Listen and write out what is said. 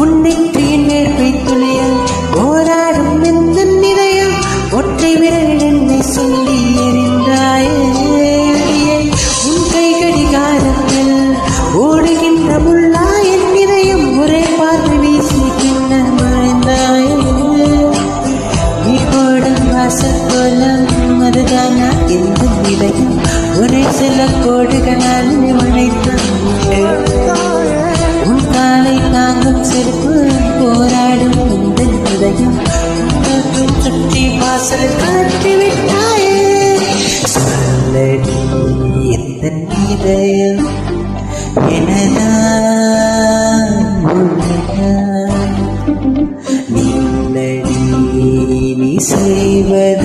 உன்னைற்றின் வேர்வை துணைய போராடும் எந்த நிலையம் ஒற்றை விரல் என்னை சொல்லி எறிந்தாயே. உன் கை கடிகாரத்தில் ஓடுகின்ற முள்ளா என் இதயம் ஒரே பார்வை வீசி கிண்ண மறைந்தாயே. நீ போடும் வாசக்கோலம் அதுதானா எந்த நிலையம் ஒரே சில கோடுகளால் உழைத்தான். உன் காலை தாங்கும் செருப்பு போராடும் இந்த இதயம் சுற்றி வாசல் காட்டிவிட்டாயே. சொல்லடி எந்த இதயம் எனதான் உள்ளதா? நீ செய்வது